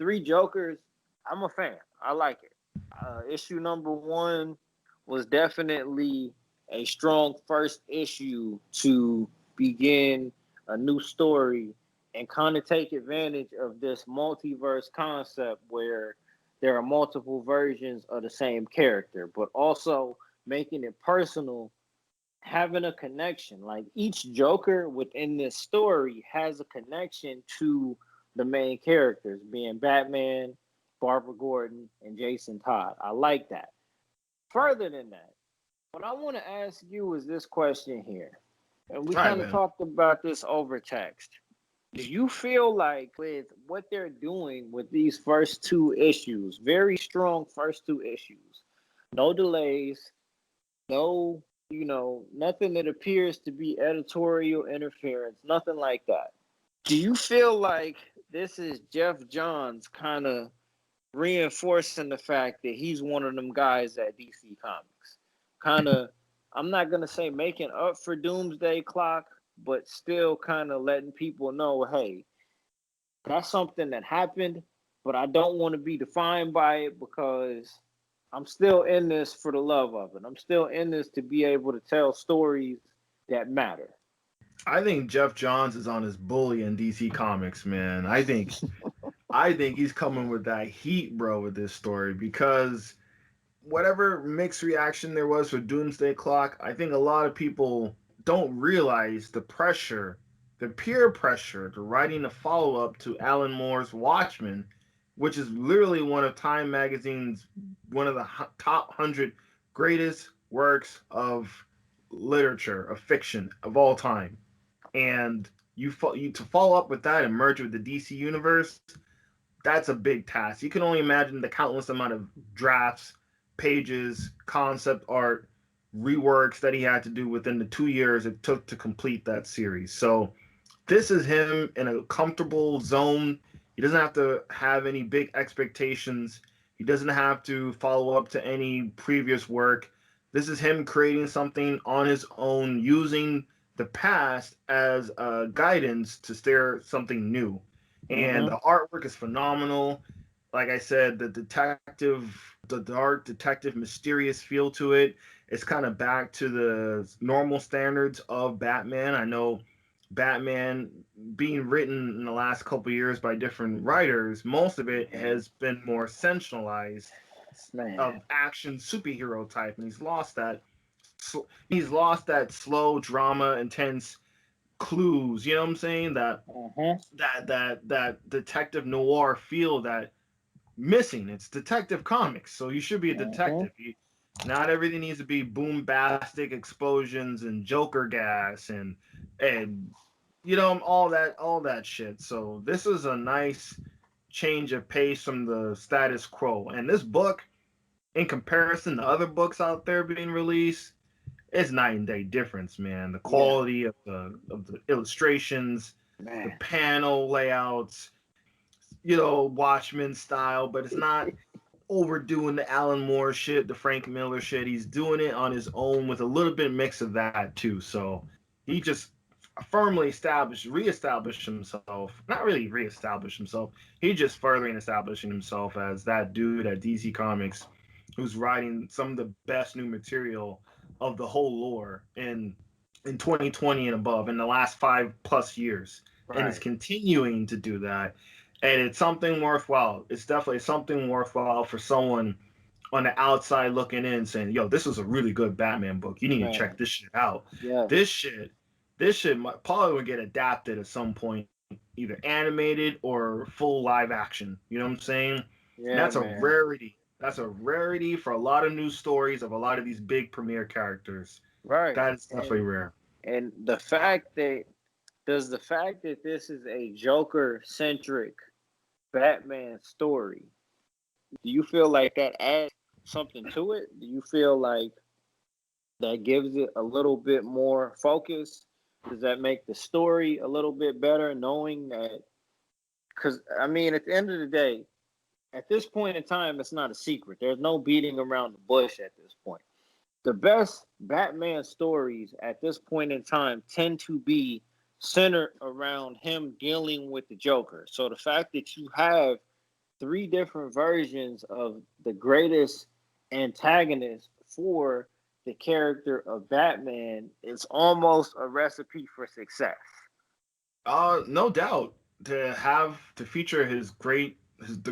Three Jokers, I'm a fan. I like it. Issue number one was definitely a strong first issue to begin a new story and kind of take advantage of this multiverse concept where there are multiple versions of the same character, but also making it personal, having a connection. Like each Joker within this story has a connection to the main characters, being Batman, Barbara Gordon, and Jason Todd. I like that. Further than that, what I want to ask you is this question here. And we All right, kind of man. talked about this over text. Do you feel like with what they're doing with these first two issues, very strong first two issues, no delays, no, nothing that appears to be editorial interference, nothing like that. Do you feel like this is Jeff Johns kind of reinforcing the fact that he's one of them guys at DC Comics? Kind of, I'm not going to say making up for Doomsday Clock, but still kind of letting people know, hey, that's something that happened, but I don't want to be defined by it because I'm still in this for the love of it. I'm still in this to be able to tell stories that matter. I think Jeff Johns is on his bully in DC Comics, man. I think he's coming with that heat, bro, with this story because whatever mixed reaction there was for Doomsday Clock, I think a lot of people don't realize the pressure, the peer pressure to writing a follow up to Alan Moore's Watchmen, which is literally one of Time Magazine's one of the top 100 greatest works of literature, of fiction of all time. And you to follow up with that and merge with the DC universe, that's a big task. You can only imagine the countless amount of drafts, pages, concept art, reworks that he had to do within the 2 years it took to complete that series. So this is him in a comfortable zone. He doesn't have to have any big expectations. He doesn't have to follow up to any previous work. This is him creating something on his own, using the past as guidance to stare something new. And Mm-hmm. the artwork is phenomenal. Like I said, the dark detective, mysterious feel to it. It's kind of back to the normal standards of Batman. I know Batman being written in the last couple of years by different writers, most of it has been more sensationalized of Man. action superhero type, and he's lost that slow drama, intense clues. You know what I'm saying? Mm-hmm. That detective noir feel that missing. It's Detective Comics, so you should be a Mm-hmm. detective. Not everything needs to be bombastic explosions and Joker gas and all that shit. So this is a nice change of pace from the status quo. And this book, in comparison to other books out there being released, it's night and day difference, man. The Yeah. quality of the illustrations, the Man. panel layouts, Watchmen style, but it's not overdoing the Alan Moore shit, the Frank Miller shit. He's doing it on his own with a little bit mix of that too. So he just firmly reestablished himself. Not really reestablished himself. He just furthering establishing himself as that dude at DC Comics who's writing some of the best new material of the whole lore in 2020 and above in the last 5+ years, and is Right. continuing to do that. And it's something worthwhile. It's definitely something worthwhile for someone on the outside looking in, saying, "Yo, this was a really good Batman book. You need to check Man. this shit out. Yes. This shit, this shit probably would get adapted at some point, either animated or full live action. You know what I'm saying? And that's Yeah, a man. rarity. That's a rarity for a lot of news stories of a lot of these big premiere characters. Right. That is definitely And rare. and the fact that this is a Joker centric Batman story, do you feel like that adds something to it? Do you feel like that gives it a little bit more focus? Does that make the story a little bit better knowing that? Because, I mean, at the end of the day, at this point in time, it's not a secret. There's no beating around the bush at this point. The best Batman stories at this point in time tend to be centered around him dealing with the Joker. So the fact that you have three different versions of the greatest antagonist for the character of Batman is almost a recipe for success. No doubt to feature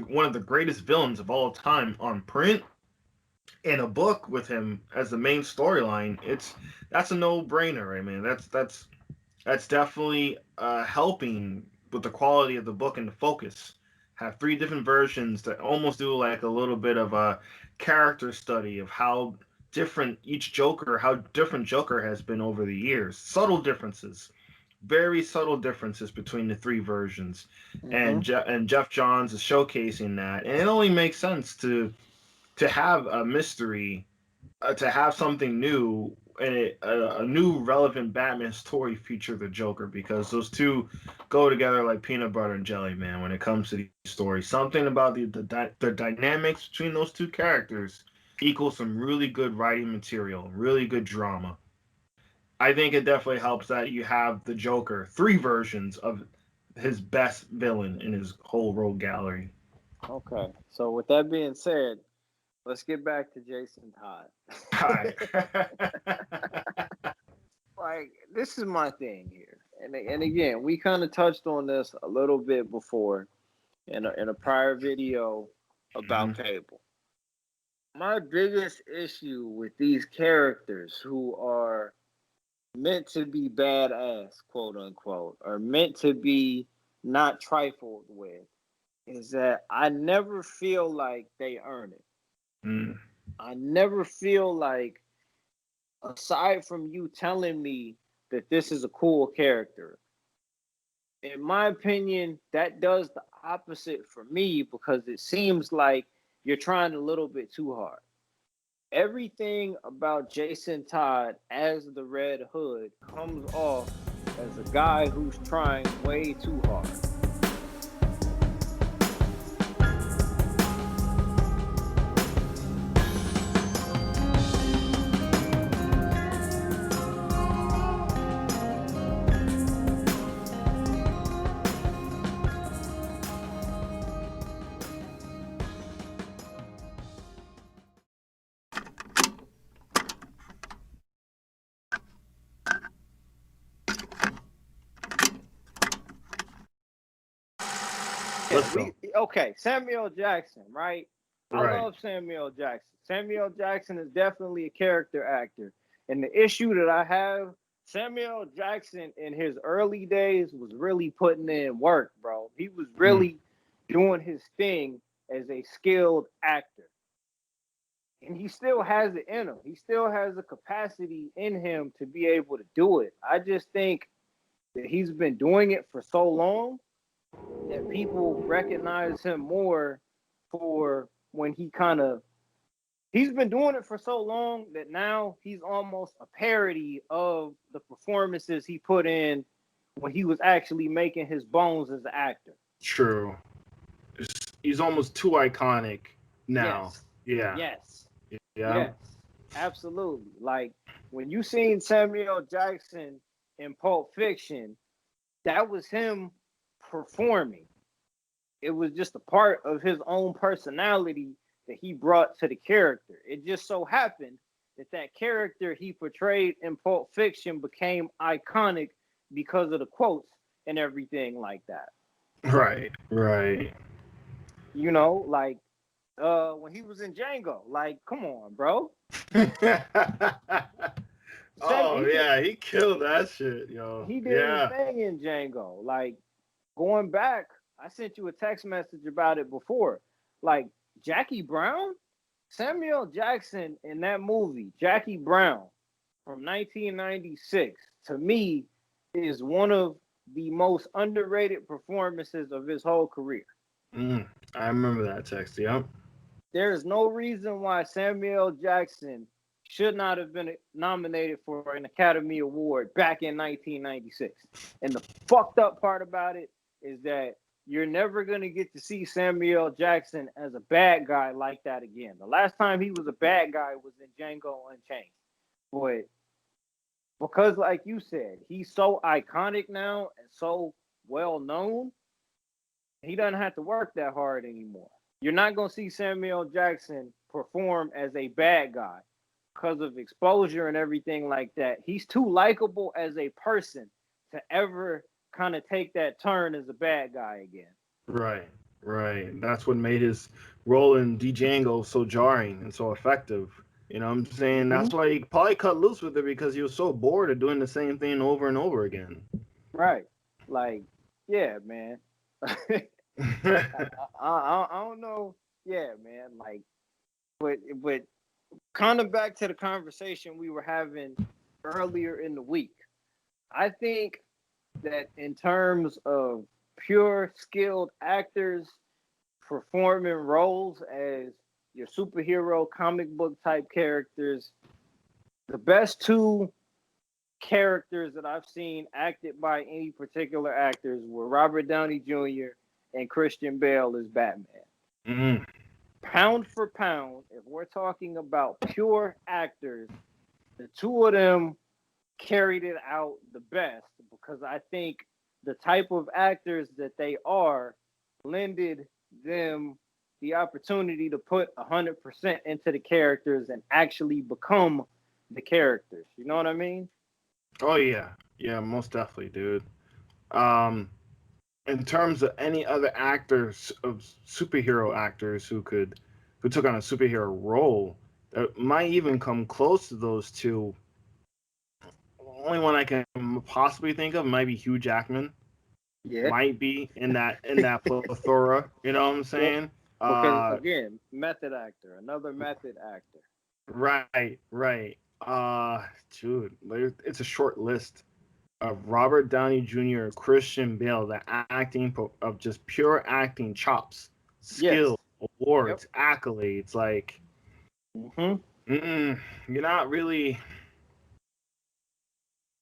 one of the greatest villains of all time on print in a book with him as the main storyline. That's a no brainer, right, man? That's definitely helping with the quality of the book and the focus. Have three different versions that almost do like a little bit of a character study of how different Joker has been over the years. Subtle differences, very subtle differences between the three versions, Mm-hmm. and Jeff Johns is showcasing that, and it only makes sense to have a mystery, to have something new and a new relevant Batman story feature the Joker, because those two go together like peanut butter and jelly, man. When it comes to these stories, something about the dynamics between those two characters equals some really good writing material, really good drama. I think it definitely helps that you have the Joker, three versions of his best villain in his whole rogue gallery. Okay. So with that being said, let's get back to Jason Todd. Hi. Like, this is my thing here. And again, we kind of touched on this a little bit before in a prior video about Mhm. Cable. My biggest issue with these characters who are meant to be badass, quote unquote, or meant to be not trifled with, is that I never feel like they earn it. Mm. I never feel like, aside from you telling me that this is a cool character, in my opinion, that does the opposite for me because it seems like you're trying a little bit too hard. Everything about Jason Todd as the Red Hood comes off as a guy who's trying way too hard. Yeah, Let's go. okay, Samuel Jackson, right? I Right. love Samuel Jackson. Samuel Jackson is definitely a character actor. And the issue that I have, Samuel Jackson in his early days was really putting in work, bro. He was Mm. really doing his thing as a skilled actor. And he still has it in him. He still has the capacity in him to be able to do it. I just think that he's been doing it for so long that people recognize him more for when he's been doing it for so long that now he's almost a parody of the performances he put in when he was actually making his bones as an actor. True. He's almost too iconic now. Yes. Yeah. Yes. Yeah. Yes. Absolutely. Like, when you seen Samuel Jackson in Pulp Fiction, that was him performing. It was just a part of his own personality that he brought to the character. It just so happened that that character he portrayed in Pulp Fiction became iconic because of the quotes and everything like that. Right. Right. You know, like when he was in Django, like, come on, bro. Sam, Oh yeah, he killed that shit, yo. he did his Yeah. thing in Django. Like, going back, I sent you a text message about it before. Like, Jackie Brown, Samuel Jackson in that movie, Jackie Brown from 1996, to me is one of the most underrated performances of his whole career. I remember that text. Yep. There is no reason why Samuel Jackson should not have been nominated for an Academy Award back in 1996. And the fucked up part about it is that you're never going to get to see Samuel Jackson as a bad guy like that again. The last time he was a bad guy was in Django Unchained. But because, like you said, he's so iconic now and so well known, he doesn't have to work that hard anymore. you're not gonna see Samuel Jackson perform as a bad guy because of exposure and everything like that. He's too likable as a person to ever kind of take that turn as a bad guy again. Right, right. That's what made his role in Django so jarring and so effective. You know what I'm saying? Mm-hmm. That's why he probably cut loose with it because he was so bored of doing the same thing over and over again. Right. Like, yeah, man. I don't know. Yeah, man. Like, but kind of back to the conversation we were having earlier in the week. I think that in terms of pure skilled actors performing roles as your superhero comic book type characters, the best two characters that I've seen acted by any particular actors were Robert Downey Jr. and Christian Bale as Batman. Mm-hmm. Pound for pound, if we're talking about pure actors, the two of them carried it out the best because I think the type of actors that they are lended them the opportunity to put 100% into the characters and actually become the characters. You know what I mean? Oh yeah, yeah, most definitely, dude. Um, in terms of any other actors of superhero actors who took on a superhero role that might even come close to those two. Only one I can possibly think of might be Hugh Jackman. Yeah. Might be in that plethora. You know what I'm Well, saying? because again, method actor, another method actor. Right, right. Dude, it's a short list of Robert Downey Jr., Christian Bale, the acting of just pure acting chops, Yes. skill, Yep. awards, accolades. Like, Mm-hmm. you're not really,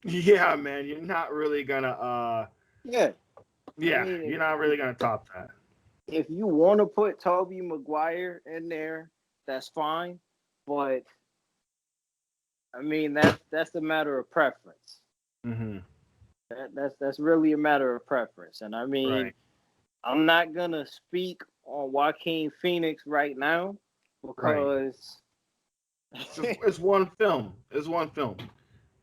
yeah, man, you're not really gonna, Yeah. I yeah, mean, you're not really gonna top that. if you want to put Tobey Maguire in there, that's fine. But I mean, that's a matter of preference. Hmm. That's really a matter of preference. And I mean, Right. I'm not gonna speak on Joaquin Phoenix right now Right. because It's one film. It's one film.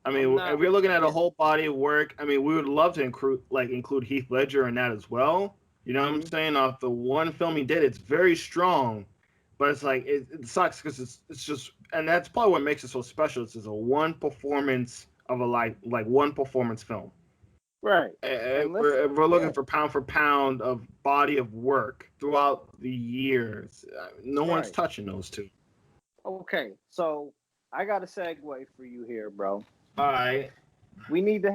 I I'm mean, if not. we're looking at a Yeah. whole body of work, I mean, we would love to include Heath Ledger in that as well. You know what I'm Mm-hmm. saying? Off the one film he did, it's very strong, but it's like it sucks because it's just, and that's probably what makes it so special. It's just a one performance of a like one performance film. Right. If And we're, listen, if we're looking yeah, for pound of body of work throughout the years, no one's right. touching those two. Okay. So I got a segue for you here, bro. All right. We need to